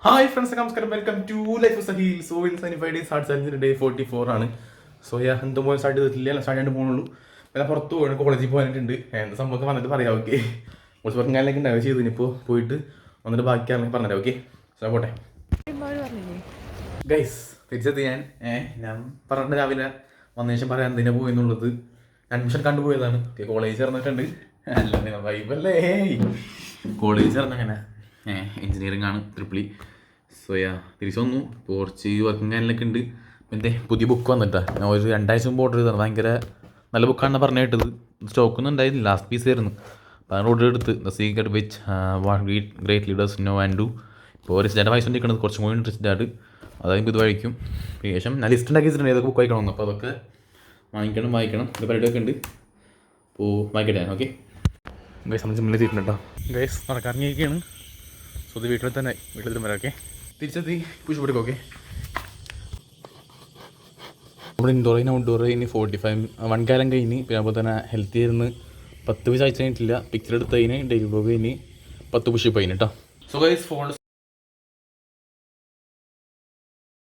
Hi friends, നമസ്കാരം. Welcome to life Sahil. So in 25 days hard ചാലഞ്ചിൻ്റെ day 44 ആണ്. So എന്തോ പോലെ സ്റ്റാർട്ട് ചെയ്തിട്ടില്ല, സ്റ്റാർട്ട് ചെയ്യാണ്ട് പോകുന്നുള്ളൂ. പിന്നെ പുറത്ത് പോകണം, കോളേജിൽ പോകാനായിട്ടുണ്ട്. എന്താ സംഭവം വന്നിട്ട് പറയാം. ഓക്കെ, കുറച്ച് വർക്കും കാര്യങ്ങളൊക്കെ ഉണ്ടാവുക ചെയ്തു. ഇനിയിപ്പോൾ പോയിട്ട് വന്നിട്ട് ബാക്കിയാണെങ്കിൽ പറഞ്ഞുതരാം. ഓക്കെ, സോ പോട്ടെ ഗൈസ്. തിരിച്ചെത്തി ഞാൻ പറഞ്ഞിട്ട് രാവിലെ വന്ന ശേഷം പറയാൻ എന്തിനാ പോയെന്നുള്ളത്. അഡ്മിഷൻ കണ്ടുപോയതാണ്. കോളേജ് ചേർന്നിട്ടുണ്ട്. അല്ല വൈബല്ലേ, കോളേജ് ചേർന്നങ്ങനെ എഞ്ചിനീയറിംഗ് ആണ്, ട്രിപ്പിളി. സോ തിരിച്ചു വന്നു. ഇപ്പോൾ കുറച്ച് വർക്കും കാര്യങ്ങളൊക്കെ ഉണ്ട്. പിന്നെ പുതിയ ബുക്ക് വന്നിട്ടാണ്. ഞാൻ ഒരു 2 ആഴ്ച മുമ്പ് ഓർഡർ ചെയ്തതാണ്. ഭയങ്കര നല്ല ബുക്കാണെന്ന് പറഞ്ഞു കേട്ടത്. സ്റ്റോക്കൊന്നും ഉണ്ടായിരുന്നില്ല, ലാസ്റ്റ് പീസ് ആയിരുന്നു. അപ്പോൾ അങ്ങനെ ഓർഡർ എടുത്ത് the secret which great leaders know and do. ഇപ്പോൾ ഒരു ചേട്ടൻ വായിച്ചു കൊണ്ടിരിക്കുന്നത് കുറച്ചും കൂടി ഇൻട്രസ്റ്റ് ആയിട്ട്. അതായത് ഇത് വായിക്കും. ശേഷം ഞാൻ ലിസ്റ്റ് ഉണ്ടാക്കി വെച്ചിട്ടുണ്ട് ഏതൊക്കെ ബുക്ക് വായിക്കണമെന്ന്. അപ്പോൾ അതൊക്കെ വായിക്കണം. ഇത് പരിപാടിയൊക്കെ ഉണ്ട്. അപ്പോൾ വായിക്കട്ടെ. ഓക്കെ ഗൈസ്, നമ്മൾ ജിമ്മിൽ എത്തിയിട്ടുണ്ട് കേട്ടോ. ഗൈസ് നടക്കാറിങ്ങിയൊക്കെയാണ്. സോ ഇത് വീട്ടിൽ തന്നെ വരാം. ഓക്കെ, തിരിച്ചെത്തി പുഷ് എടുക്കും. ഓക്കെ, നമ്മുടെ ഇൻഡോർ ഔട്ട്ഡോർ ഇനി 1 കാലം കഴിഞ്ഞ്. പിന്നെ അതുപോലെ തന്നെ ഹെൽത്തി ആയിരുന്നു. 10 പീസ് അയച്ചു കഴിഞ്ഞിട്ടില്ല. പിക്ചർ എടുത്തതിന് ഡെയിലി ബ്ലോഗ് കഴിഞ്ഞ് 10 പുഷപ്പ് കഴിഞ്ഞ് കേട്ടോ. സോ ഗൈസ്, ഫോണിൽ